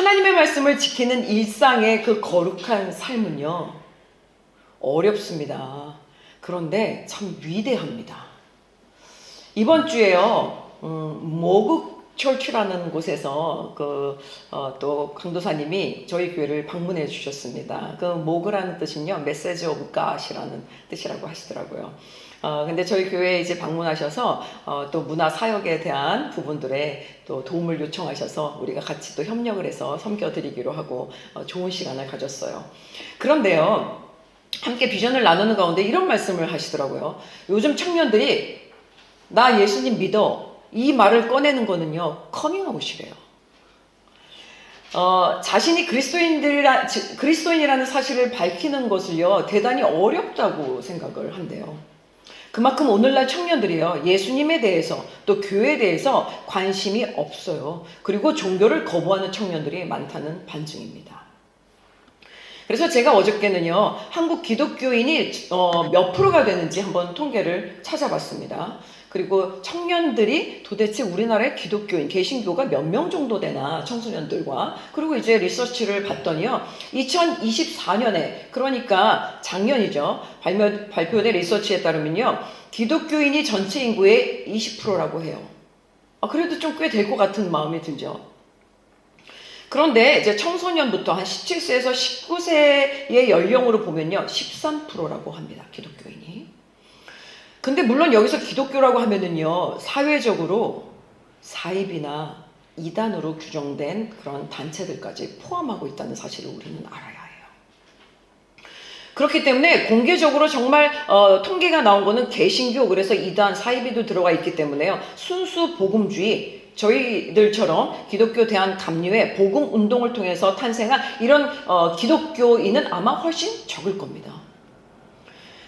하나님의 말씀을 지키는 일상의 그 거룩한 삶은요, 어렵습니다. 그런데 참 위대합니다. 이번 주에요, 모국 철치라는 곳에서 또 강도사님이 저희 교회를 방문해 주셨습니다. 그 모그라는 뜻은요, 메시지 오브 갓이라는 뜻이라고 하시더라고요. 근데 저희 교회에 이제 방문하셔서 또 문화 사역에 대한 부분들에 또 도움을 요청하셔서 우리가 같이 또 협력을 해서 섬겨드리기로 하고 좋은 시간을 가졌어요. 그런데요, 함께 비전을 나누는 가운데 이런 말씀을 하시더라고요. 요즘 청년들이 나 예수님 믿어 이 말을 꺼내는 거는요, 커밍아웃이래요. 자신이 그리스도인이라는 사실을 밝히는 것을요, 대단히 어렵다고 생각을 한대요. 그만큼 오늘날 청년들이요, 예수님에 대해서 또 교회에 대해서 관심이 없어요. 그리고 종교를 거부하는 청년들이 많다는 반증입니다. 그래서 제가 어저께는요, 한국 기독교인이 몇 프로가 되는지 한번 통계를 찾아봤습니다. 그리고 청년들이 도대체 우리나라의 기독교인, 개신교가 몇 명 정도 되나, 청소년들과. 그리고 이제 리서치를 봤더니요, 2024년에, 그러니까 작년이죠, 발표된 리서치에 따르면요, 기독교인이 전체 인구의 20%라고 해요. 그래도 좀 꽤 될 것 같은 마음이 들죠. 그런데 이제 청소년부터 한 17세에서 19세의 연령으로 보면요, 13%라고 합니다, 기독교인이. 근데 물론 여기서 기독교라고 하면은요, 사회적으로 사입이나 이단으로 규정된 그런 단체들까지 포함하고 있다는 사실을 우리는 알아야 해요. 그렇기 때문에 공개적으로 정말 통계가 나온 거는 개신교, 그래서 이단, 사이비도 들어가 있기 때문에요, 순수 복음주의, 저희들처럼 기독교 대한 감리회, 복음 운동을 통해서 탄생한 이런 기독교인은 아마 훨씬 적을 겁니다.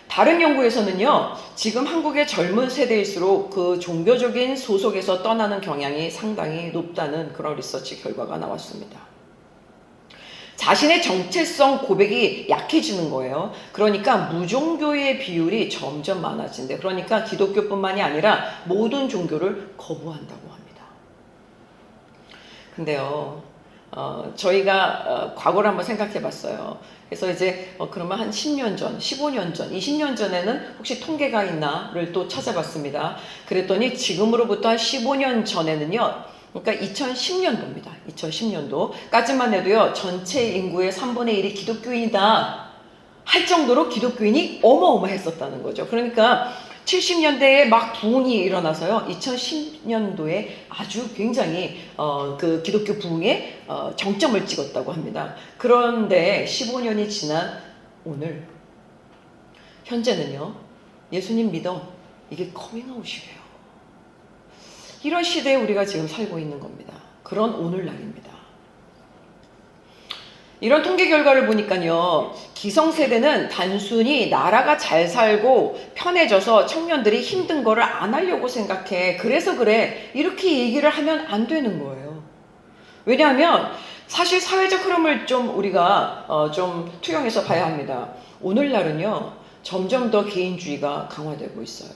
다른 연구에서는요, 지금 한국의 젊은 세대일수록 그 종교적인 소속에서 떠나는 경향이 상당히 높다는 그런 리서치 결과가 나왔습니다. 자신의 정체성 고백이 약해지는 거예요. 그러니까 무종교의 비율이 점점 많아진대. 그러니까 기독교뿐만이 아니라 모든 종교를 거부한다고 합니다. 근데요, 저희가 과거를 한번 생각해 봤어요. 그래서 이제 그러면 한 10년 전, 15년 전, 20년 전에는 혹시 통계가 있나를 또 찾아봤습니다. 그랬더니 지금으로부터 한 15년 전에는요, 그러니까 2010년도입니다. 2010년도까지만 해도요, 전체 인구의 3분의 1이 기독교인이다 할 정도로 기독교인이 어마어마했었다는 거죠. 그러니까 70년대에 막 부흥이 일어나서요, 2010년도에 아주 굉장히 그 기독교 부흥의 정점을 찍었다고 합니다. 그런데 15년이 지난 오늘, 현재는요, 예수님 믿어, 이게 커밍아웃이래요. 이런 시대에 우리가 지금 살고 있는 겁니다. 그런 오늘날입니다. 이런 통계 결과를 보니까요, 기성세대는 단순히 나라가 잘 살고 편해져서 청년들이 힘든 거를 안 하려고 생각해. 그래서 그래. 이렇게 얘기를 하면 안 되는 거예요. 왜냐하면 사실 사회적 흐름을 좀 우리가 좀 투영해서 봐야 합니다. 오늘날은요, 점점 더 개인주의가 강화되고 있어요.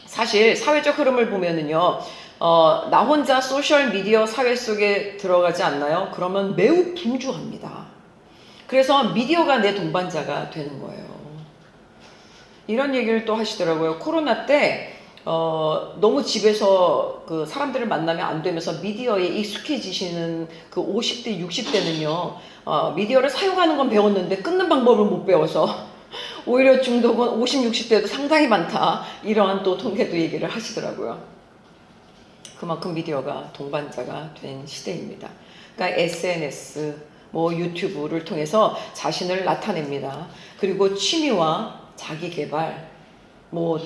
사실 사회적 흐름을 보면은요, 나 혼자 소셜미디어 사회 속에 들어가지 않나요? 그러면 매우 분주합니다. 그래서 미디어가 내 동반자가 되는 거예요. 이런 얘기를 또 하시더라고요. 코로나 때 너무 집에서 그 사람들을 만나면 안 되면서 미디어에 익숙해지시는 그 50대, 60대는요, 미디어를 사용하는 건 배웠는데 끊는 방법을 못 배워서 오히려 중독은 50, 60대도 상당히 많다. 이러한 또 통계도 얘기를 하시더라고요. 그만큼 미디어가 동반자가 된 시대입니다. 그러니까 SNS, 유튜브를 통해서 자신을 나타냅니다. 그리고 취미와 자기 개발,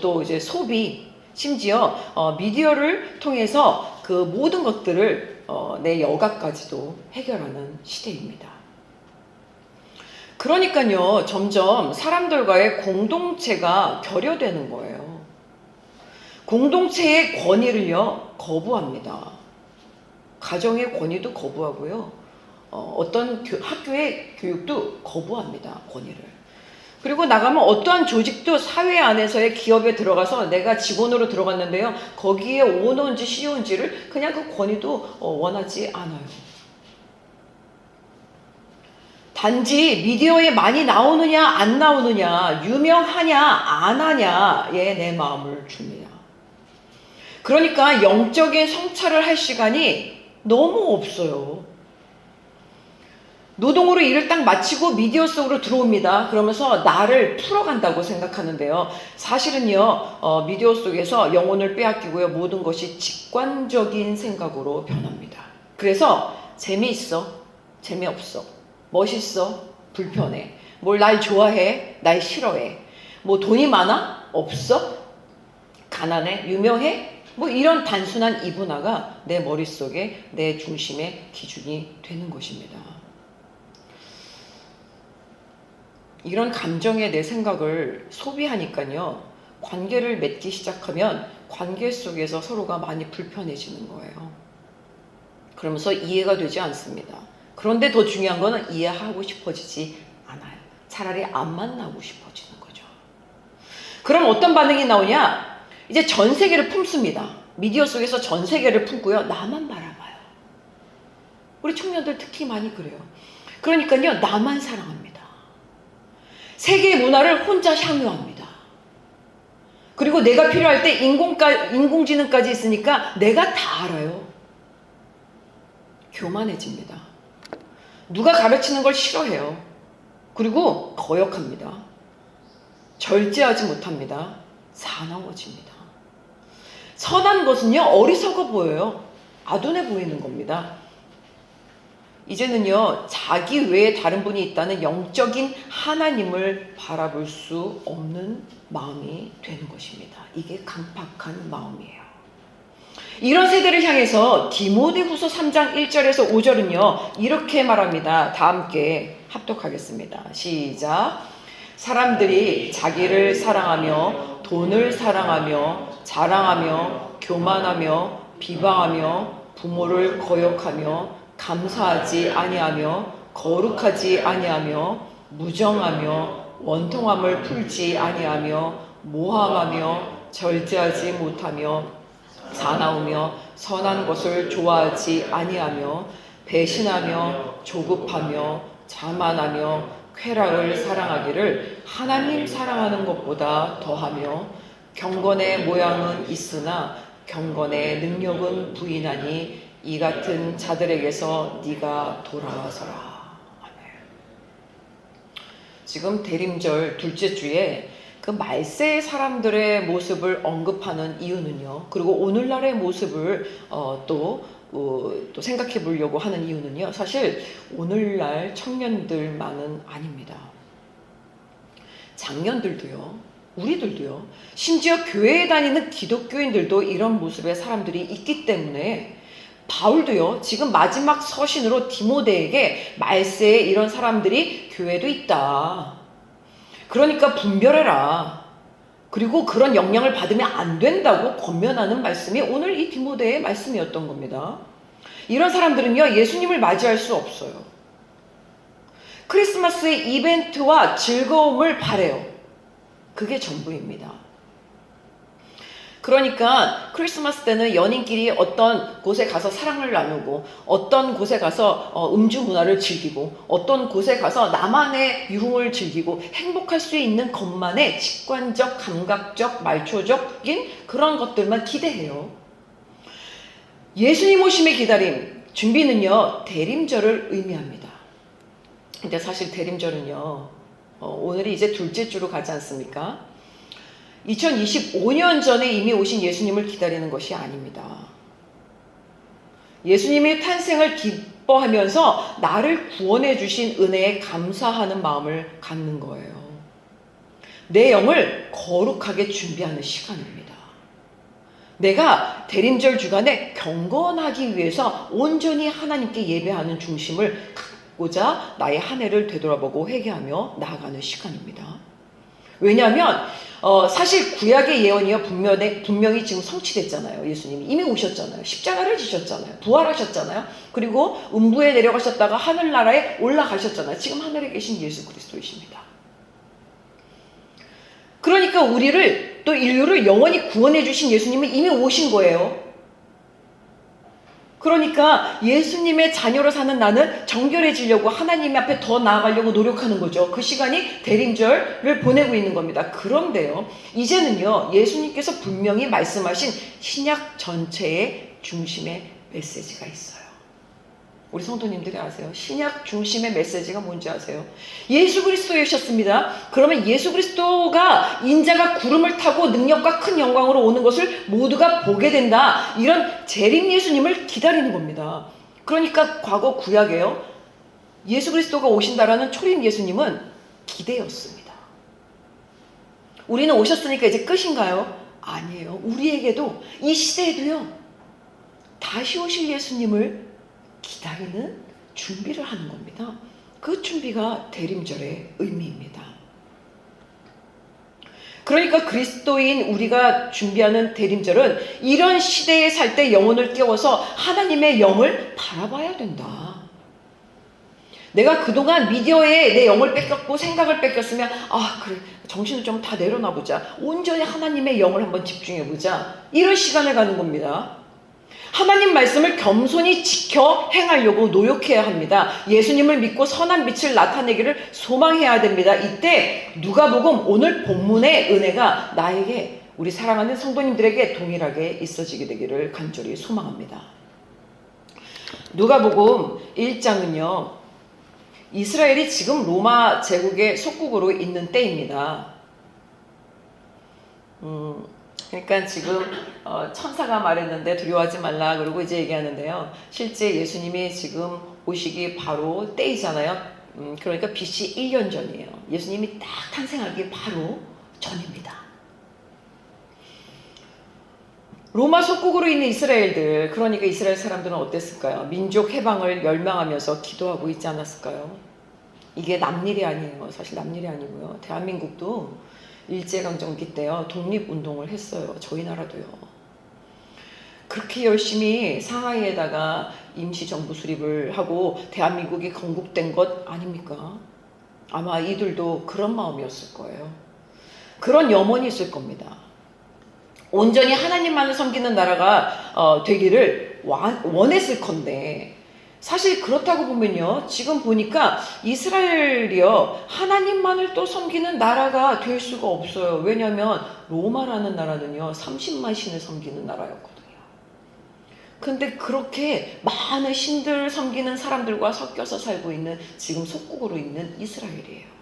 또 이제 소비, 심지어 미디어를 통해서 그 모든 것들을 내 여가까지도 해결하는 시대입니다. 그러니까요, 점점 사람들과의 공동체가 결여되는 거예요. 공동체의 권위를요, 거부합니다. 가정의 권위도 거부하고요, 어떤 학교의 교육도 거부합니다, 권위를. 그리고 나가면 어떠한 조직도 사회 안에서의 기업에 들어가서 내가 직원으로 들어갔는데요, 거기에 오너인지 CEO인지를 그냥 그 권위도 원하지 않아요. 단지 미디어에 많이 나오느냐 안 나오느냐, 유명하냐 안 하냐에 내 마음을 줍니다. 그러니까 영적인 성찰을 할 시간이 너무 없어요. 노동으로 일을 딱 마치고 미디어 속으로 들어옵니다. 그러면서 나를 풀어간다고 생각하는데요. 사실은요, 미디어 속에서 영혼을 빼앗기고요. 모든 것이 직관적인 생각으로 변합니다. 그래서 재미있어, 재미없어, 멋있어, 불편해, 뭘 날 좋아해, 날 싫어해, 뭐 돈이 많아? 없어? 가난해? 유명해? 뭐 이런 단순한 이분화가 내 머릿속에 내 중심의 기준이 되는 것입니다. 이런 감정에 내 생각을 소비하니까요, 관계를 맺기 시작하면 관계 속에서 서로가 많이 불편해지는 거예요. 그러면서 이해가 되지 않습니다. 그런데 더 중요한 거는 이해하고 싶어지지 않아요. 차라리 안 만나고 싶어지는 거죠. 그럼 어떤 반응이 나오냐? 이제 전 세계를 품습니다. 미디어 속에서 전 세계를 품고요, 나만 바라봐요. 우리 청년들 특히 많이 그래요. 그러니까요, 나만 사랑합니다. 세계의 문화를 혼자 향유합니다. 그리고 내가 필요할 때 인공지능까지 있으니까 내가 다 알아요. 교만해집니다. 누가 가르치는 걸 싫어해요. 그리고 거역합니다. 절제하지 못합니다. 사나워집니다. 선한 것은요, 어리석어 보여요. 아둔해 보이는 겁니다. 이제는요, 자기 외에 다른 분이 있다는 영적인 하나님을 바라볼 수 없는 마음이 되는 것입니다. 이게 강팍한 마음이에요. 이런 세대를 향해서 디모데후서 3장 1절에서 5절은요, 이렇게 말합니다. 다 함께 합독하겠습니다. 시작. 사람들이 자기를 사랑하며 돈을 사랑하며 자랑하며 교만하며 비방하며 부모를 거역하며 감사하지 아니하며 거룩하지 아니하며 무정하며 원통함을 풀지 아니하며 모함하며 절제하지 못하며 사나우며 선한 것을 좋아하지 아니하며 배신하며 조급하며 자만하며 쾌락을 사랑하기를 하나님 사랑하는 것보다 더하며 경건의 모양은 있으나 경건의 능력은 부인하니 이 같은 자들에게서 네가 돌아와서라. 아멘. 지금 대림절 둘째 주에 그 말세의 사람들의 모습을 언급하는 이유는요, 그리고 오늘날의 모습을 또 생각해 보려고 하는 이유는요, 사실 오늘날 청년들만은 아닙니다. 장년들도요, 우리들도요, 심지어 교회에 다니는 기독교인들도 이런 모습의 사람들이 있기 때문에 바울도요, 지금 마지막 서신으로 디모데에게 말세에 이런 사람들이 교회도 있다. 그러니까 분별해라. 그리고 그런 영향을 받으면 안 된다고 권면하는 말씀이 오늘 이 디모데의 말씀이었던 겁니다. 이런 사람들은요, 예수님을 맞이할 수 없어요. 크리스마스의 이벤트와 즐거움을 바래요. 그게 전부입니다. 그러니까 크리스마스 때는 연인끼리 어떤 곳에 가서 사랑을 나누고, 어떤 곳에 가서 음주 문화를 즐기고, 어떤 곳에 가서 나만의 유흥을 즐기고 행복할 수 있는 것만의 직관적, 감각적, 말초적인 그런 것들만 기대해요. 예수님 오심의 기다림, 준비는요, 대림절을 의미합니다. 근데 사실 대림절은요, 오늘이 이제 둘째 주로 가지 않습니까? 2025년 전에 이미 오신 예수님을 기다리는 것이 아닙니다. 예수님의 탄생을 기뻐하면서 나를 구원해 주신 은혜에 감사하는 마음을 갖는 거예요. 내 영을 거룩하게 준비하는 시간입니다. 내가 대림절 주간에 경건하기 위해서 온전히 하나님께 예배하는 중심을 갖고자 나의 한 해를 되돌아보고 회개하며 나아가는 시간입니다. 왜냐하면 사실 구약의 예언이요, 분명히 지금 성취됐잖아요. 예수님이 이미 오셨잖아요. 십자가를 지셨잖아요. 부활하셨잖아요. 그리고 음부에 내려가셨다가 하늘나라에 올라가셨잖아요. 지금 하늘에 계신 예수 그리스도이십니다. 그러니까 우리를, 또 인류를 영원히 구원해 주신 예수님은 이미 오신 거예요. 그러니까 예수님의 자녀로 사는 나는 정결해지려고 하나님 앞에 더 나아가려고 노력하는 거죠. 그 시간이 대림절을 보내고 있는 겁니다. 그런데요, 이제는요, 예수님께서 분명히 말씀하신 신약 전체의 중심의 메시지가 있어요. 우리 성도님들이 아세요? 신약 중심의 메시지가 뭔지 아세요? 예수 그리스도이셨습니다. 그러면 예수 그리스도가 인자가 구름을 타고 능력과 큰 영광으로 오는 것을 모두가 보게 된다. 이런 재림 예수님을 기다리는 겁니다. 그러니까 과거 구약에요, 예수 그리스도가 오신다라는 초림 예수님은 기대였습니다. 우리는 오셨으니까 이제 끝인가요? 아니에요. 우리에게도 이 시대에도요, 다시 오실 예수님을 기다리는 준비를 하는 겁니다. 그 준비가 대림절의 의미입니다. 그러니까 그리스도인 우리가 준비하는 대림절은 이런 시대에 살 때 영혼을 깨워서 하나님의 영을 바라봐야 된다. 내가 그동안 미디어에 내 영을 뺏겼고 생각을 뺏겼으면 그래, 정신을 좀 다 내려놔보자. 온전히 하나님의 영을 한번 집중해보자. 이런 시간을 가는 겁니다. 하나님 말씀을 겸손히 지켜 행하려고 노력해야 합니다. 예수님을 믿고 선한 빛을 나타내기를 소망해야 됩니다. 이때 누가복음 오늘 본문의 은혜가 나에게, 우리 사랑하는 성도님들에게 동일하게 있어지게 되기를 간절히 소망합니다. 누가복음 1장은요, 이스라엘이 지금 로마 제국의 속국으로 있는 때입니다. 그러니까 지금 천사가 말했는데 두려워하지 말라 그러고 이제 얘기하는데요. 실제 예수님이 지금 오시기 바로 때이잖아요. 그러니까 BC 1년 전이에요. 예수님이 딱 탄생하기 바로 전입니다. 로마 속국으로 있는 이스라엘들, 그러니까 이스라엘 사람들은 어땠을까요? 민족 해방을 열망하면서 기도하고 있지 않았을까요? 이게 남일이 아니에요. 사실 남일이 아니고요. 대한민국도 일제강점기 때요, 독립운동을 했어요. 저희 나라도요. 그렇게 열심히 상하이에다가 임시정부 수립을 하고 대한민국이 건국된 것 아닙니까? 아마 이들도 그런 마음이었을 거예요. 그런 염원이 있을 겁니다. 온전히 하나님만을 섬기는 나라가 되기를 원했을 건데, 사실 그렇다고 보면요, 지금 보니까 이스라엘이요, 하나님만을 또 섬기는 나라가 될 수가 없어요. 왜냐하면 로마라는 나라는요, 30만 신을 섬기는 나라였거든요. 근데 그렇게 많은 신들을 섬기는 사람들과 섞여서 살고 있는 지금 속국으로 있는 이스라엘이에요.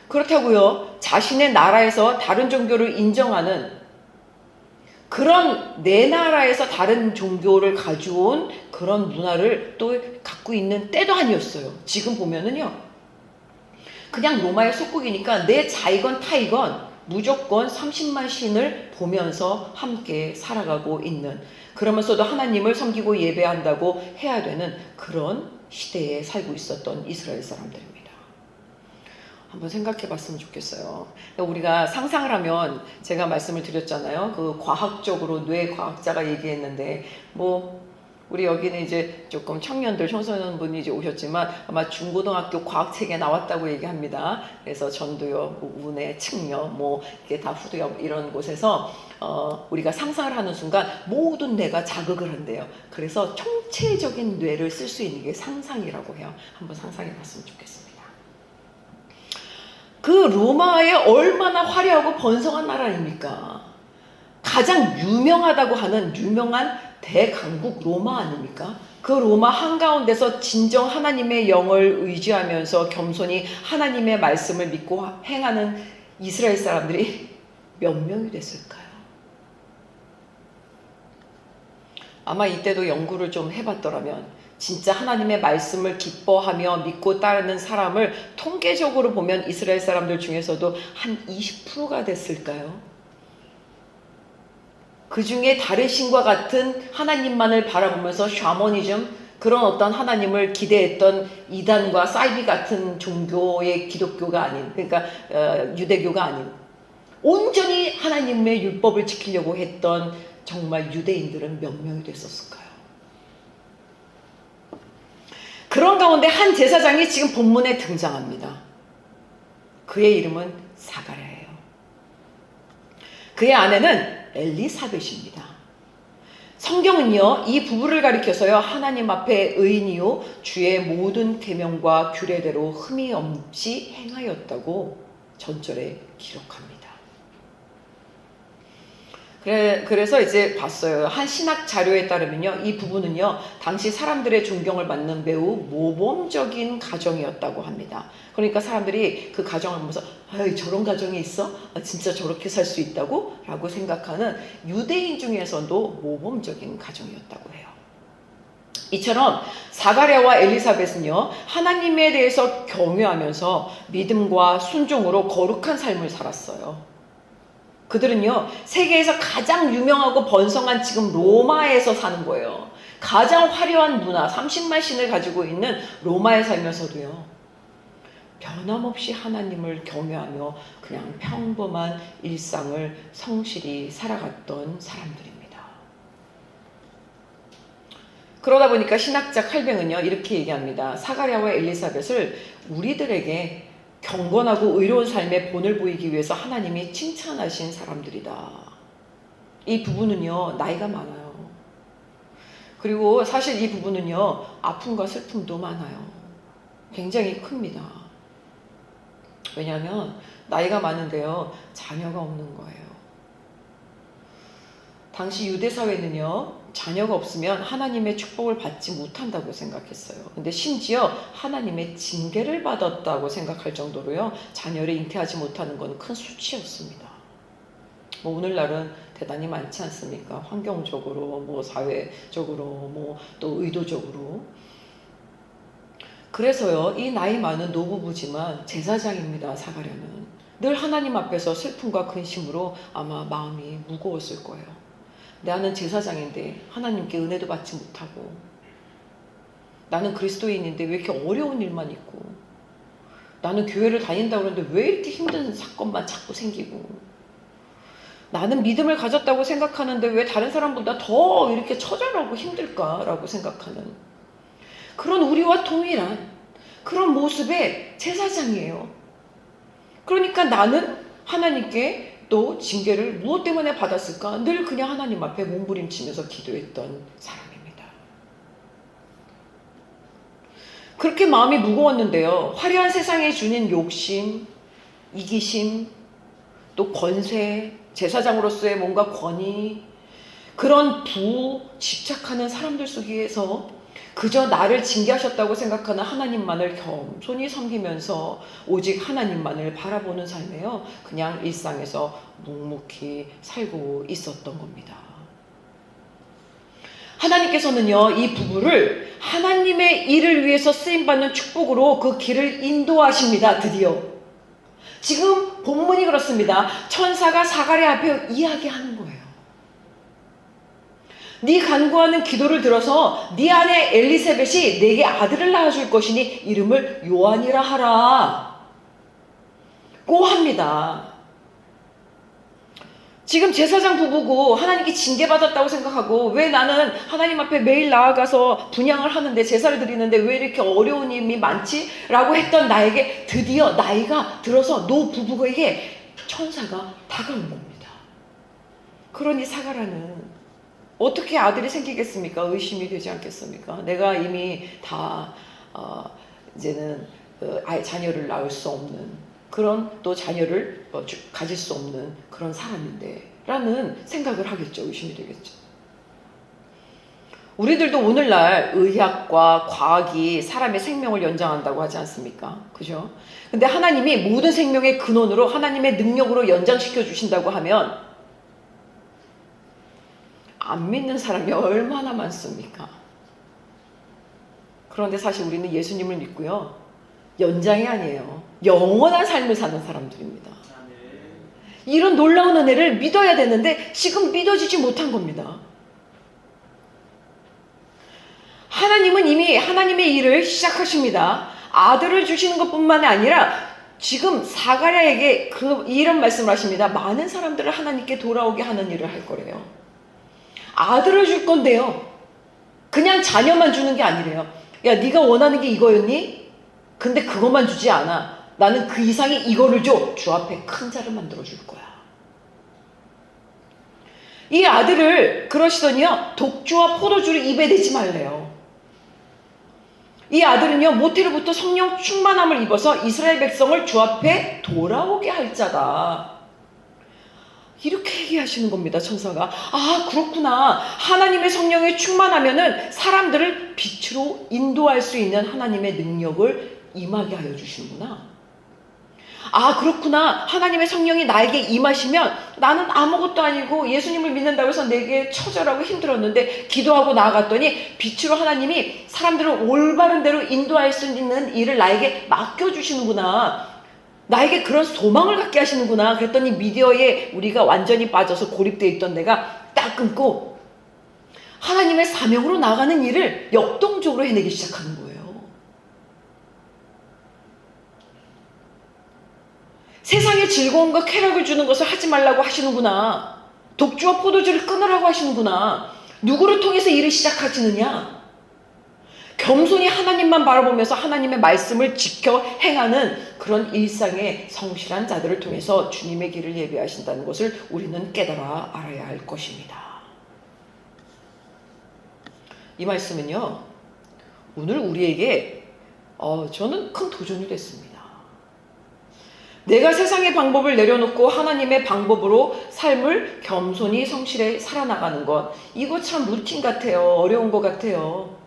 그렇다고요, 자신의 나라에서 다른 종교를 인정하는, 그런 내 나라에서 다른 종교를 가져온 그런 문화를 또 갖고 있는 때도 아니었어요. 지금 보면은요, 그냥 로마의 속국이니까 내 자이건 타이건 무조건 30만 신을 보면서 함께 살아가고 있는, 그러면서도 하나님을 섬기고 예배한다고 해야 되는 그런 시대에 살고 있었던 이스라엘 사람들입니다. 한번 생각해 봤으면 좋겠어요. 우리가 상상을 하면, 제가 말씀을 드렸잖아요. 그 과학적으로 뇌과학자가 얘기했는데, 우리 여기는 이제 조금 청년들, 청소년분이 이제 오셨지만 아마 중고등학교 과학책에 나왔다고 얘기합니다. 그래서 전도요, 운해, 측려, 이게 다 후두엽 이런 곳에서 우리가 상상을 하는 순간 모든 뇌가 자극을 한대요. 그래서 총체적인 뇌를 쓸 수 있는 게 상상이라고 해요. 한번 상상해 봤으면 좋겠습니다. 그 로마에 얼마나 화려하고 번성한 나라입니까? 가장 유명하다고 하는 유명한 대강국 로마 아닙니까? 그 로마 한가운데서 진정 하나님의 영을 의지하면서 겸손히 하나님의 말씀을 믿고 행하는 이스라엘 사람들이 몇 명이 됐을까요? 아마 이때도 연구를 좀 해봤더라면 진짜 하나님의 말씀을 기뻐하며 믿고 따르는 사람을 통계적으로 보면 이스라엘 사람들 중에서도 한 20%가 됐을까요? 그 중에 다른 신과 같은 하나님만을 바라보면서 샤머니즘, 그런 어떤 하나님을 기대했던 이단과 사이비 같은 종교의 기독교가 아닌, 그러니까 유대교가 아닌, 온전히 하나님의 율법을 지키려고 했던 정말 유대인들은 몇 명이 됐었을까요? 그런 가운데 한 제사장이 지금 본문에 등장합니다. 그의 이름은 사가랴예요. 그의 아내는 엘리사벳입니다. 성경은요, 이 부부를 가리켜서요, 하나님 앞에 의인이요 주의 모든 계명과 규례대로 흠이 없이 행하였다고 전절에 기록합니다. 그래서 이제 봤어요. 한 신학 자료에 따르면요, 이 부부는요, 당시 사람들의 존경을 받는 매우 모범적인 가정이었다고 합니다. 그러니까 사람들이 그 가정을 보면서, 아유, 저런 가정이 있어? 아, 진짜 저렇게 살 수 있다고? 라고 생각하는 유대인 중에서도 모범적인 가정이었다고 해요. 이처럼 사가랴와 엘리사벳은요, 하나님에 대해서 경외하면서 믿음과 순종으로 거룩한 삶을 살았어요. 그들은요, 세계에서 가장 유명하고 번성한 지금 로마에서 사는 거예요. 가장 화려한 문화, 30만 신을 가지고 있는 로마에 살면서도요, 변함없이 하나님을 경외하며 그냥 평범한 일상을 성실히 살아갔던 사람들입니다. 그러다 보니까 신학자 칼뱅은요, 이렇게 얘기합니다. 사가랴와 엘리사벳을 우리들에게 경건하고 의로운 삶의 본을 보이기 위해서 하나님이 칭찬하신 사람들이다. 이 부부는요, 나이가 많아요. 그리고 사실 이 부부는요, 아픔과 슬픔도 많아요. 굉장히 큽니다. 왜냐하면 나이가 많은데요, 자녀가 없는 거예요. 당시 유대 사회는요, 자녀가 없으면 하나님의 축복을 받지 못한다고 생각했어요. 근데 심지어 하나님의 징계를 받았다고 생각할 정도로요, 자녀를 잉태하지 못하는 건 큰 수치였습니다. 뭐 오늘날은 대단히 많지 않습니까? 환경적으로, 뭐 사회적으로, 뭐 또 의도적으로. 그래서요, 이 나이 많은 노부부지만 제사장입니다, 사가랴는. 늘 하나님 앞에서 슬픔과 근심으로 아마 마음이 무거웠을 거예요. 나는 제사장인데 하나님께 은혜도 받지 못하고, 나는 그리스도인인데 왜 이렇게 어려운 일만 있고, 나는 교회를 다닌다고 그러는데 왜 이렇게 힘든 사건만 자꾸 생기고, 나는 믿음을 가졌다고 생각하는데 왜 다른 사람보다 더 이렇게 처절하고 힘들까라고 생각하는 그런 우리와 동일한 그런 모습의 제사장이에요. 그러니까 나는 하나님께 또 징계를 무엇 때문에 받았을까? 늘 그냥 하나님 앞에 몸부림치면서 기도했던 사람입니다. 그렇게 마음이 무거웠는데요, 화려한 세상에 주는 욕심, 이기심, 또 권세, 제사장으로서의 뭔가 권위, 그런 집착하는 사람들 속에서 그저 나를 징계하셨다고 생각하는 하나님만을 겸손히 섬기면서 오직 하나님만을 바라보는 삶에요, 그냥 일상에서 묵묵히 살고 있었던 겁니다. 하나님께서는요, 이 부부를 하나님의 일을 위해서 쓰임받는 축복으로 그 길을 인도하십니다. 드디어 지금 본문이 그렇습니다. 천사가 사가랴 앞에 이야기하는 거예요. 네 간구하는 기도를 들어서 네 아내 엘리사벳이 네게 아들을 낳아줄 것이니 이름을 요한이라 하라 고 합니다. 지금 제사장 부부고 하나님께 징계받았다고 생각하고, 왜 나는 하나님 앞에 매일 나아가서 분향을 하는데 제사를 드리는데 왜 이렇게 어려운 일이 많지? 라고 했던 나에게 드디어 나이가 들어서 부부에게 천사가 다가온 겁니다. 그러니 사가랴는 어떻게 아들이 생기겠습니까? 의심이 되지 않겠습니까? 내가 이미 다 이제는 자녀를 낳을 수 없는 그런, 또 자녀를 가질 수 없는 그런 사람인데 라는 생각을 하겠죠. 의심이 되겠죠. 우리들도 오늘날 의학과 과학이 사람의 생명을 연장한다고 하지 않습니까? 그죠? 근데 하나님이 모든 생명의 근원으로 하나님의 능력으로 연장시켜 주신다고 하면 안 믿는 사람이 얼마나 많습니까? 그런데 사실 우리는 예수님을 믿고요, 연장이 아니에요, 영원한 삶을 사는 사람들입니다. 이런 놀라운 은혜를 믿어야 되는데 지금 믿어지지 못한 겁니다. 하나님은 이미 하나님의 일을 시작하십니다. 아들을 주시는 것뿐만 아니라 지금 사가랴에게 이런 말씀을 하십니다. 많은 사람들을 하나님께 돌아오게 하는 일을 할 거래요. 아들을 줄 건데요, 그냥 자녀만 주는 게 아니래요. 야, 네가 원하는 게 이거였니? 근데 그것만 주지 않아. 나는 그 이상의 이거를 줘. 주 앞에 큰 자를 만들어 줄 거야. 이 아들을 그러시더니요, 독주와 포도주를 입에 대지 말래요. 이 아들은요, 모태로부터 성령 충만함을 입어서 이스라엘 백성을 주 앞에 돌아오게 할 자다. 이렇게 얘기하시는 겁니다, 천사가. 아, 그렇구나. 하나님의 성령에 충만하면은 사람들을 빛으로 인도할 수 있는 하나님의 능력을 임하게 하여 주시는구나. 아, 그렇구나. 하나님의 성령이 나에게 임하시면 나는 아무것도 아니고 예수님을 믿는다고 해서 내게 처절하고 힘들었는데 기도하고 나아갔더니 빛으로 하나님이 사람들을 올바른 대로 인도할 수 있는 일을 나에게 맡겨주시는구나. 나에게 그런 소망을 갖게 하시는구나. 그랬더니 미디어에 우리가 완전히 빠져서 고립되어 있던 내가 딱 끊고 하나님의 사명으로 나가는 일을 역동적으로 해내기 시작하는 거예요. 세상의 즐거움과 쾌락을 주는 것을 하지 말라고 하시는구나. 독주와 포도주를 끊으라고 하시는구나. 누구를 통해서 일을 시작하시느냐? 겸손히 하나님만 바라보면서 하나님의 말씀을 지켜 행하는 그런 일상의 성실한 자들을 통해서 주님의 길을 예비하신다는 것을 우리는 깨달아 알아야 할 것입니다. 이 말씀은요, 오늘 우리에게 저는 큰 도전이 됐습니다. 내가 세상의 방법을 내려놓고 하나님의 방법으로 삶을 겸손히 성실히 살아나가는 것, 이거 참 루틴 같아요. 어려운 것 같아요.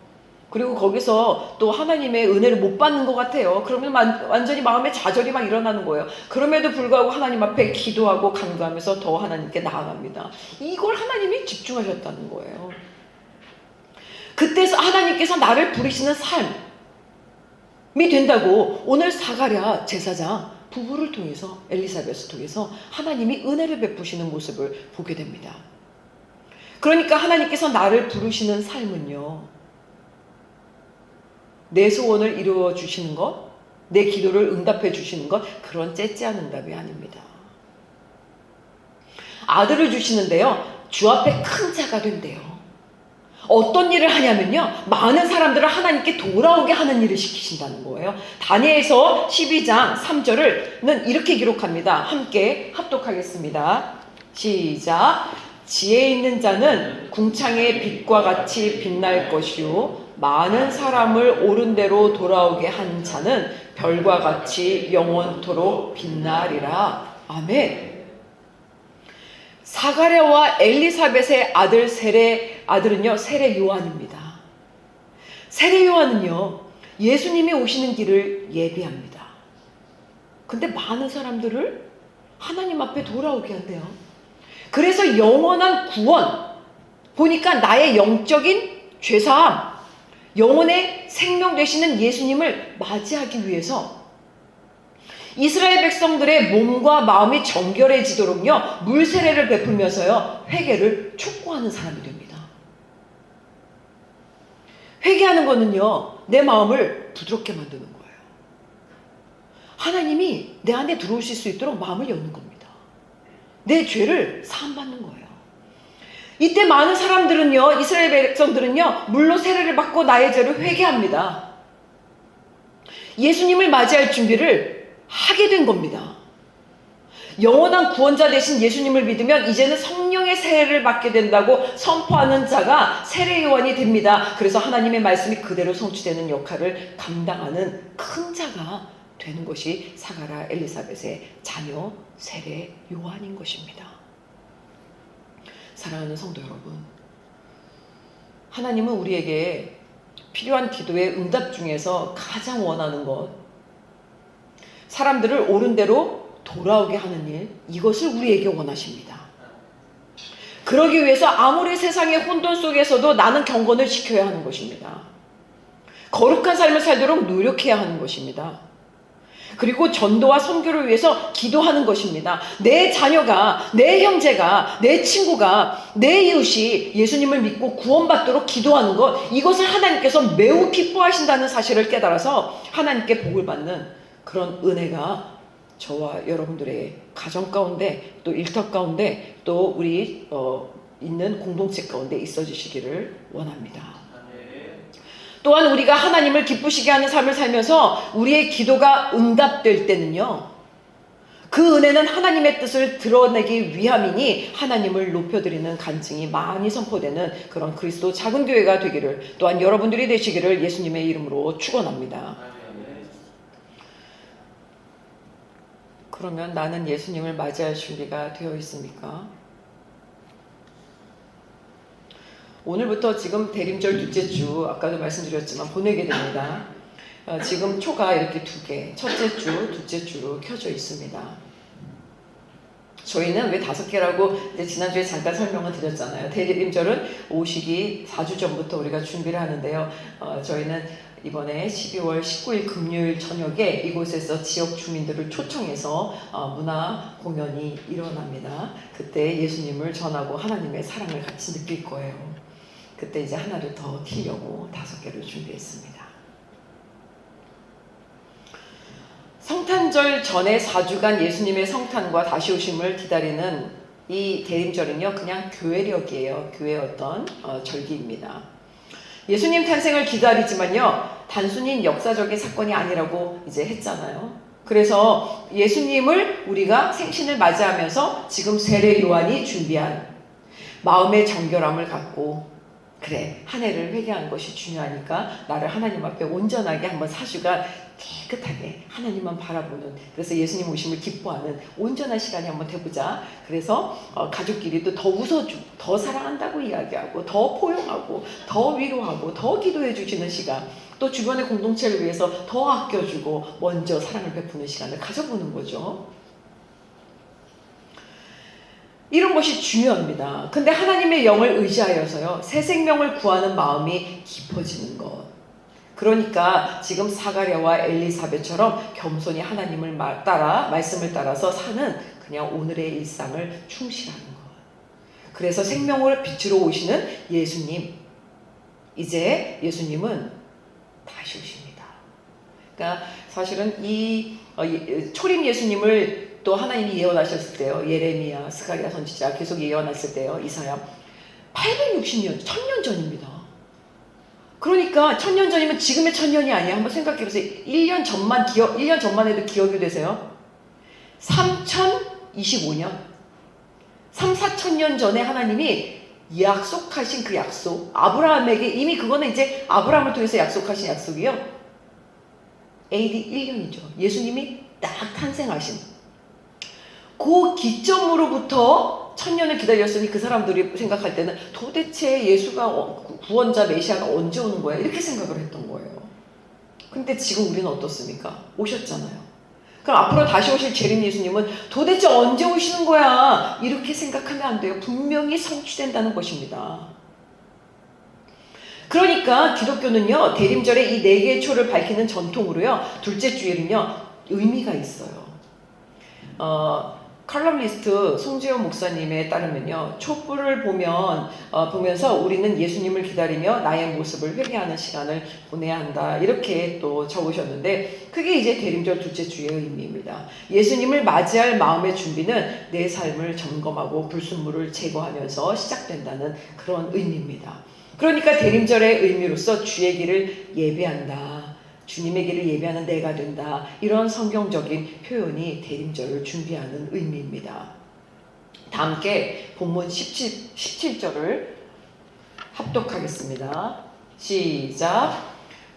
그리고 거기서 또 하나님의 은혜를 못 받는 것 같아요. 그러면 완전히 마음에 좌절이 막 일어나는 거예요. 그럼에도 불구하고 하나님 앞에 기도하고 간구하면서 더 하나님께 나아갑니다. 이걸 하나님이 집중하셨다는 거예요. 그때서 하나님께서 나를 부르시는 삶이 된다고 오늘 사가랴 제사장 부부를 통해서, 엘리사벳을 통해서 하나님이 은혜를 베푸시는 모습을 보게 됩니다. 그러니까 하나님께서 나를 부르시는 삶은요, 내 소원을 이루어 주시는 것, 내 기도를 응답해 주시는 것, 그런 째째한 응답이 아닙니다. 아들을 주시는데요, 주 앞에 큰 자가 된대요. 어떤 일을 하냐면요, 많은 사람들을 하나님께 돌아오게 하는 일을 시키신다는 거예요. 다니엘서 12장 3절은 이렇게 기록합니다. 함께 합독하겠습니다. 시작. 지혜 있는 자는 궁창의 빛과 같이 빛날 것이요, 많은 사람을 옳은 대로 돌아오게 한 자는 별과 같이 영원토록 빛나리라. 아멘. 사가랴와 엘리사벳의 아들 아들은요, 세례 요한입니다. 세례 요한은요, 예수님이 오시는 길을 예비합니다. 근데 많은 사람들을 하나님 앞에 돌아오게 한대요. 그래서 영원한 구원, 보니까 나의 영적인 죄사함, 영혼의 생명 되시는 예수님을 맞이하기 위해서 이스라엘 백성들의 몸과 마음이 정결해지도록요, 물세례를 베풀면서요, 회개를 촉구하는 사람이 됩니다. 회개하는 거는요, 내 마음을 부드럽게 만드는 거예요. 하나님이 내 안에 들어오실 수 있도록 마음을 여는 겁니다. 내 죄를 사함받는 거예요. 이때 많은 사람들은요, 이스라엘 백성들은요, 물로 세례를 받고 나의 죄를 회개합니다. 예수님을 맞이할 준비를 하게 된 겁니다. 영원한 구원자 되신 예수님을 믿으면 이제는 성령의 세례를 받게 된다고 선포하는 자가 세례 요한이 됩니다. 그래서 하나님의 말씀이 그대로 성취되는 역할을 감당하는 큰 자가 되는 것이 사가랴 엘리사벳의 자녀 세례 요한인 것입니다. 사랑하는 성도 여러분, 하나님은 우리에게 필요한 기도의 응답 중에서 가장 원하는 것, 사람들을 옳은 대로 돌아오게 하는 일, 이것을 우리에게 원하십니다. 그러기 위해서 아무리 세상의 혼돈 속에서도 나는 경건을 지켜야 하는 것입니다. 거룩한 삶을 살도록 노력해야 하는 것입니다. 그리고 전도와 선교를 위해서 기도하는 것입니다. 내 자녀가, 내 형제가, 내 친구가, 내 이웃이 예수님을 믿고 구원받도록 기도하는 것, 이것을 하나님께서 매우 기뻐하신다는 사실을 깨달아서 하나님께 복을 받는 그런 은혜가 저와 여러분들의 가정 가운데, 또 일터 가운데, 또 우리 있는 공동체 가운데 있어지시기를 원합니다. 또한 우리가 하나님을 기쁘시게 하는 삶을 살면서 우리의 기도가 응답될 때는요, 그 은혜는 하나님의 뜻을 드러내기 위함이니 하나님을 높여드리는 간증이 많이 선포되는 그런 그리스도 작은 교회가 되기를, 또한 여러분들이 되시기를 예수님의 이름으로 축원합니다. 그러면 나는 예수님을 맞이할 준비가 되어 있습니까? 오늘부터 지금 대림절 둘째 주, 아까도 말씀드렸지만 보내게 됩니다. 지금 초가 이렇게 2개, 첫째 주, 둘째 주로 켜져 있습니다. 저희는 왜 5개라고 이제 지난주에 잠깐 설명을 드렸잖아요. 대림절은 오시기 4주 전부터 우리가 준비를 하는데요. 저희는 이번에 12월 19일 금요일 저녁에 이곳에서 지역 주민들을 초청해서 문화 공연이 일어납니다. 그때 예수님을 전하고 하나님의 사랑을 같이 느낄 거예요. 그때 이제 하나를 더 키려고 5개를 준비했습니다. 성탄절 전에 4주간 예수님의 성탄과 다시 오심을 기다리는 이 대림절은요, 그냥 교회력이에요. 교회의 어떤 절기입니다. 예수님 탄생을 기다리지만요, 단순히 역사적인 사건이 아니라고 이제 했잖아요. 그래서 예수님을 우리가 생신을 맞이하면서 지금 세례 요한이 준비한 마음의 정결함을 갖고, 그래, 한 해를 회개하는 것이 중요하니까 나를 하나님 앞에 온전하게 한번 4주간 깨끗하게 하나님만 바라보는, 그래서 예수님 오심을 기뻐하는 온전한 시간이 한번 돼보자. 그래서 가족끼리도 더 웃어주고 더 사랑한다고 이야기하고 더 포용하고 더 위로하고 더 기도해 주시는 시간, 또 주변의 공동체를 위해서 더 아껴주고 먼저 사랑을 베푸는 시간을 가져보는 거죠. 이런 것이 중요합니다. 근데 하나님의 영을 의지하여서요, 새 생명을 구하는 마음이 깊어지는 것. 그러니까 지금 사가랴와 엘리사벳처럼 겸손히 하나님을 말씀을 따라서 사는 그냥 오늘의 일상을 충실하는 것. 그래서 생명을 빛으로 오시는 예수님, 이제 예수님은 다시 오십니다. 그러니까 사실은 이 초림 예수님을 또 하나님이 예언하셨을 때요, 예레미야, 스가랴 선지자 계속 예언했을 때요, 이사야 860년, 1000년 전입니다. 그러니까 1000년 전이면 지금의 1000년이 아니야. 한번 생각해보세요. 1년 전만 해도 기억이 되세요? 3025년, 3,4,000년 전에 하나님이 약속하신 그 약속, 아브라함에게 이미 그거는 이제 아브라함을 통해서 약속하신 약속이요, AD 1년이죠. 예수님이 딱 탄생하신 그 기점으로부터 1000년을 기다렸으니 그 사람들이 생각할 때는 도대체 예수가 구원자 메시아가 언제 오는 거야? 이렇게 생각을 했던 거예요. 근데 지금 우리는 어떻습니까? 오셨잖아요. 그럼 앞으로 다시 오실 재림 예수님은 도대체 언제 오시는 거야? 이렇게 생각하면 안 돼요. 분명히 성취된다는 것입니다. 그러니까 기독교는요, 대림절에 이 4개의 초를 밝히는 전통으로요, 둘째 주일은요, 의미가 있어요. 칼럼니스트 송재호 목사님에 따르면요, 촛불을 보면서 우리는 예수님을 기다리며 나의 모습을 회개하는 시간을 보내야 한다, 이렇게 또 적으셨는데, 그게 이제 대림절 둘째 주의 의미입니다. 예수님을 맞이할 마음의 준비는 내 삶을 점검하고 불순물을 제거하면서 시작된다는 그런 의미입니다. 그러니까 대림절의 의미로서 주의 길을 예배한다, 주님의 길을 예배하는 내가 된다, 이런 성경적인 표현이 대림절을 준비하는 의미입니다. 다 함께 본문 17절을 합독하겠습니다. 시작.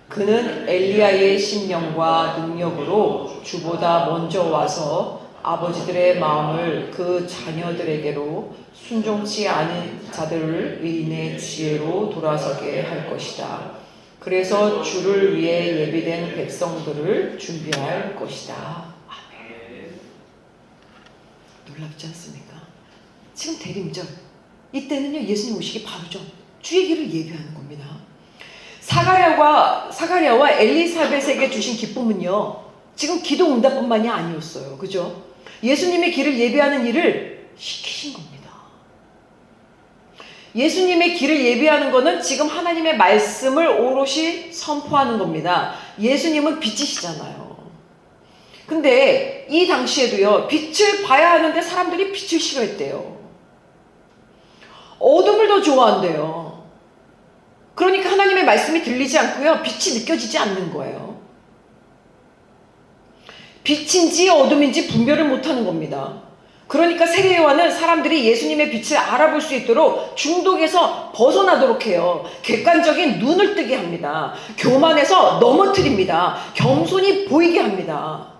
그는 엘리야의 심령과 능력으로 주보다 먼저 와서 아버지들의 마음을 그 자녀들에게로, 순종치 않은 자들을 의인의 지혜로 돌아서게 할 것이다. 그래서 주를 위해 예비된 백성들을 준비할 것이다. 아멘. 놀랍지 않습니까? 지금 대림절, 이때는요, 예수님 오시기 바로 전 주의 길을 예비하는 겁니다. 사가랴와 엘리사벳에게 주신 기쁨은요, 지금 기도 응답뿐만이 아니었어요. 그죠? 예수님의 길을 예비하는 일을 시키신 겁니다. 예수님의 길을 예비하는 것은 지금 하나님의 말씀을 오롯이 선포하는 겁니다. 예수님은 빛이시잖아요. 근데 이 당시에도요, 빛을 봐야 하는데 사람들이 빛을 싫어했대요. 어둠을 더 좋아한대요. 그러니까 하나님의 말씀이 들리지 않고요, 빛이 느껴지지 않는 거예요. 빛인지 어둠인지 분별을 못하는 겁니다. 그러니까 세례 요한은 사람들이 예수님의 빛을 알아볼 수 있도록 중독에서 벗어나도록 해요. 객관적인 눈을 뜨게 합니다. 교만에서 넘어뜨립니다. 겸손히 보이게 합니다.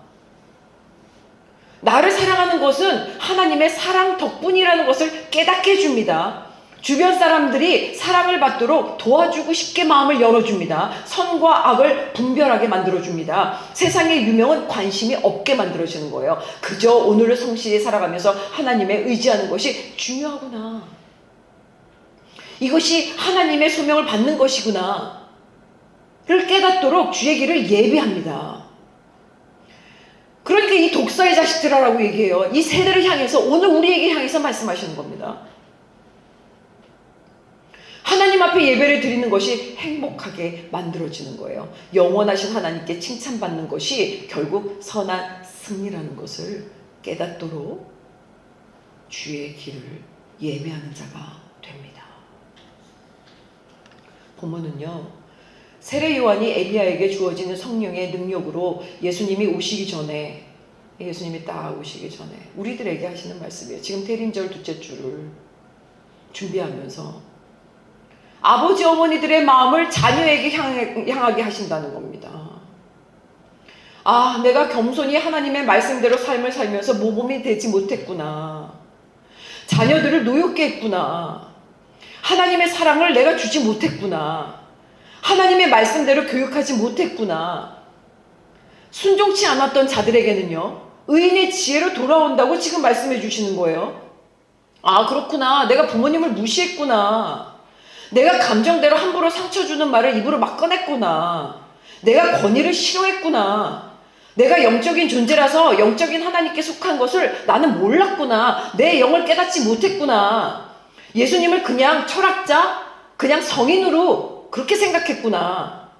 나를 사랑하는 것은 하나님의 사랑 덕분이라는 것을 깨닫게 해줍니다. 주변 사람들이 사랑을 받도록 도와주고 싶게 마음을 열어줍니다. 선과 악을 분별하게 만들어줍니다. 세상의 유명은 관심이 없게 만들어지는 거예요. 그저 오늘을 성실히 살아가면서 하나님에 의지하는 것이 중요하구나. 이것이 하나님의 소명을 받는 것이구나. 를 깨닫도록 주의 길을 예비합니다. 그러니까 이 독사의 자식들아라고 얘기해요. 이 세대를 향해서, 오늘 우리에게 향해서 말씀하시는 겁니다. 하나님 앞에 예배를 드리는 것이 행복하게 만들어지는 거예요. 영원하신 하나님께 칭찬받는 것이 결국 선한 승리라는 것을 깨닫도록 주의 길을 예배하는 자가 됩니다. 본문은요, 세례 요한이 엘리야에게 주어지는 성령의 능력으로 예수님이 오시기 전에, 예수님이 딱 오시기 전에 우리들에게 하시는 말씀이에요. 지금 대림절 둘째 주를 준비하면서 아버지 어머니들의 마음을 자녀에게 향하게 하신다는 겁니다. 아, 내가 겸손히 하나님의 말씀대로 삶을 살면서 모범이 되지 못했구나. 자녀들을 노엽게 했구나. 하나님의 사랑을 내가 주지 못했구나. 하나님의 말씀대로 교육하지 못했구나. 순종치 않았던 자들에게는요, 의인의 지혜로 돌아온다고 지금 말씀해 주시는 거예요. 아, 그렇구나. 내가 부모님을 무시했구나. 내가 감정대로 함부로 상처 주는 말을 입으로 막 꺼냈구나. 내가 권위를 싫어했구나. 내가 영적인 존재라서 영적인 하나님께 속한 것을 나는 몰랐구나. 내 영을 깨닫지 못했구나. 예수님을 그냥 철학자, 그냥 성인으로 그렇게 생각했구나.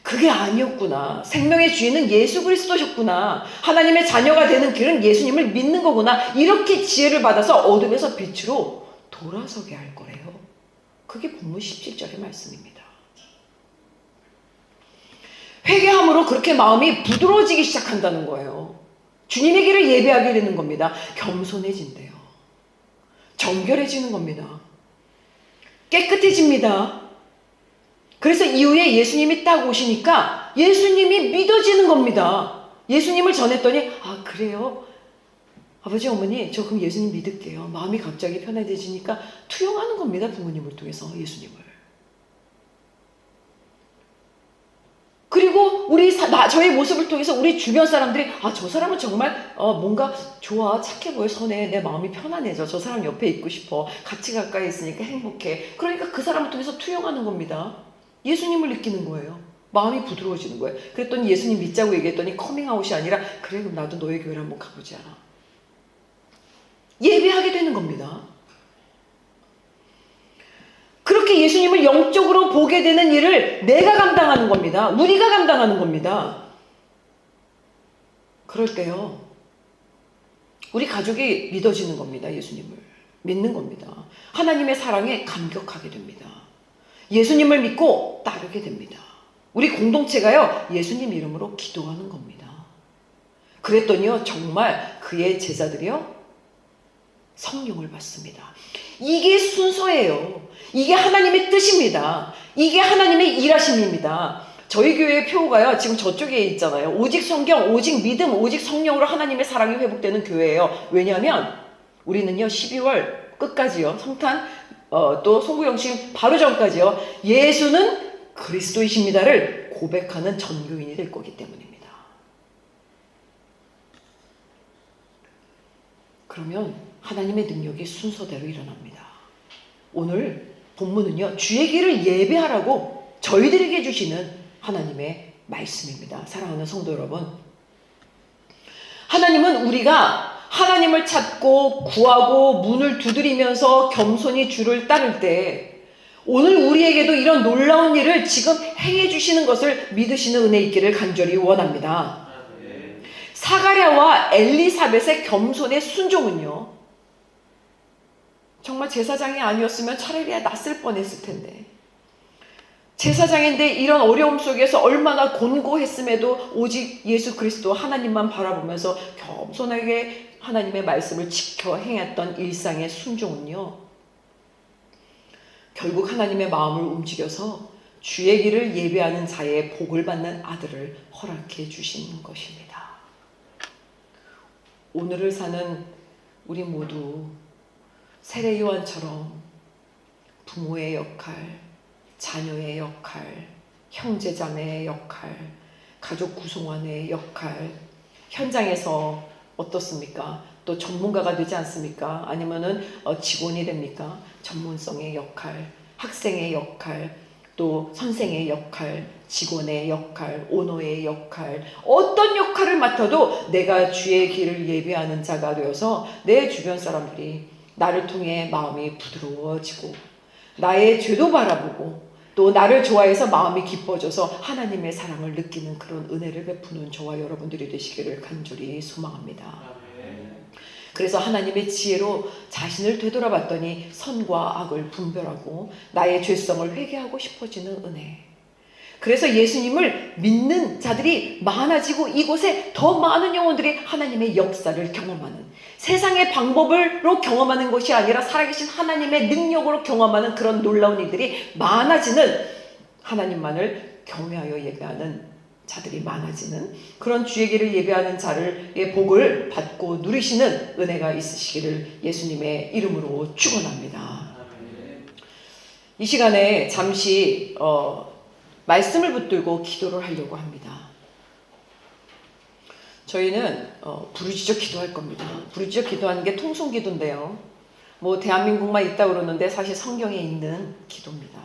그게 아니었구나. 생명의 주인은 예수 그리스도셨구나. 하나님의 자녀가 되는 길은 예수님을 믿는 거구나. 이렇게 지혜를 받아서 어둠에서 빛으로 돌아서게 할 거래요. 그게 본문 17절의 말씀입니다. 회개함으로 그렇게 마음이 부드러워지기 시작한다는 거예요. 주님의 길을 예배하게 되는 겁니다. 겸손해진대요. 정결해지는 겁니다. 깨끗해집니다. 그래서 이후에 예수님이 딱 오시니까 예수님이 믿어지는 겁니다. 예수님을 전했더니, 아, 그래요? 아버지, 어머니, 저 그럼 예수님 믿을게요. 마음이 갑자기 편안해지니까 투영하는 겁니다. 부모님을 통해서 예수님을. 그리고 저의 모습을 통해서 우리 주변 사람들이, 아, 저 사람은 정말 뭔가 좋아, 착해 보여, 선해, 내 마음이 편안해져. 저 사람 옆에 있고 싶어. 같이 가까이 있으니까 행복해. 그러니까 그 사람을 통해서 투영하는 겁니다. 예수님을 느끼는 거예요. 마음이 부드러워지는 거예요. 그랬더니 예수님 믿자고 얘기했더니 커밍아웃이 아니라, 그래, 그럼 나도 너의 교회를 한번 가보자. 예배하게 되는 겁니다. 그렇게 예수님을 영적으로 보게 되는 일을 내가 감당하는 겁니다. 우리가 감당하는 겁니다. 그럴 때요, 우리 가족이 믿어지는 겁니다. 예수님을 믿는 겁니다. 하나님의 사랑에 감격하게 됩니다. 예수님을 믿고 따르게 됩니다. 우리 공동체가요, 예수님 이름으로 기도하는 겁니다. 그랬더니요, 정말 그의 제자들이요, 성령을 받습니다. 이게 순서예요. 이게 하나님의 뜻입니다. 이게 하나님의 일하심입니다. 저희 교회의 표가요, 지금 저쪽에 있잖아요. 오직 성경, 오직 믿음, 오직 성령으로 하나님의 사랑이 회복되는 교회예요. 왜냐하면 우리는요, 12월 끝까지요, 성탄, 또 송구영신 바로 전까지요, 예수는 그리스도이십니다를 고백하는 전교인이 될 거기 때문입니다. 그러면 하나님의 능력이 순서대로 일어납니다. 오늘 본문은요, 주의 길을 예배하라고 저희들에게 주시는 하나님의 말씀입니다. 사랑하는 성도 여러분, 하나님은 우리가 하나님을 찾고 구하고 문을 두드리면서 겸손히 주를 따를 때, 오늘 우리에게도 이런 놀라운 일을 지금 행해 주시는 것을 믿으시는 은혜 있기를 간절히 원합니다. 사가랴와 엘리사벳의 겸손의 순종은요, 정말 제사장이 아니었으면 차라리 났을 뻔했을 텐데, 제사장인데 이런 어려움 속에서 얼마나 곤고했음에도 오직 예수 그리스도 하나님만 바라보면서 겸손하게 하나님의 말씀을 지켜 행했던 일상의 순종은요, 결국 하나님의 마음을 움직여서 주의 길을 예배하는 자의 복을 받는 아들을 허락해 주신 것입니다. 오늘을 사는 우리 모두 세례 요한처럼 부모의 역할, 자녀의 역할, 형제자매의 역할, 가족 구성원의 역할, 현장에서 어떻습니까? 또 전문가가 되지 않습니까? 아니면은 직원이 됩니까? 전문성의 역할, 학생의 역할, 또 선생의 역할, 직원의 역할, 오너의 역할, 어떤 역할을 맡아도 내가 주의 길을 예배하는 자가 되어서 내 주변 사람들이 나를 통해 마음이 부드러워지고 나의 죄도 바라보고 또 나를 좋아해서 마음이 기뻐져서 하나님의 사랑을 느끼는 그런 은혜를 베푸는 저와 여러분들이 되시기를 간절히 소망합니다. 그래서 하나님의 지혜로 자신을 되돌아봤더니 선과 악을 분별하고 나의 죄성을 회개하고 싶어지는 은혜. 그래서 예수님을 믿는 자들이 많아지고 이곳에 더 많은 영혼들이 하나님의 역사를 경험하는, 세상의 방법으로 경험하는 것이 아니라 살아계신 하나님의 능력으로 경험하는 그런 놀라운 일들이 많아지는, 하나님만을 경외하여 예배하는 자들이 많아지는 그런 주의 길을 예배하는 자의 복을 받고 누리시는 은혜가 있으시기를 예수님의 이름으로 축원합니다. 이 시간에 잠시 말씀을 붙들고 기도를 하려고 합니다. 저희는 부르짖어 기도할 겁니다. 부르짖어 기도하는 게 통성기도인데요. 뭐 대한민국만 있다 그러는데 사실 성경에 있는 기도입니다.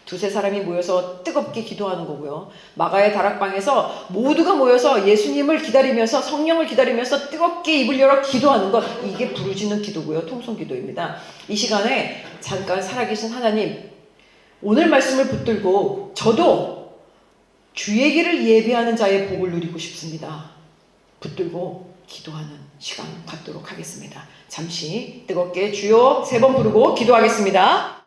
두세 사람이 모여서 뜨겁게 기도하는 거고요. 마가의 다락방에서 모두가 모여서 예수님을 기다리면서, 성령을 기다리면서 뜨겁게 입을 열어 기도하는 것, 이게 부르짖는 기도고요. 통성기도입니다. 이 시간에 잠깐 살아계신 하나님, 오늘 말씀을 붙들고 저도 주의 길을 예배하는 자의 복을 누리고 싶습니다. 붙들고 기도하는 시간 갖도록 하겠습니다. 잠시 뜨겁게 주여 3번 부르고 기도하겠습니다.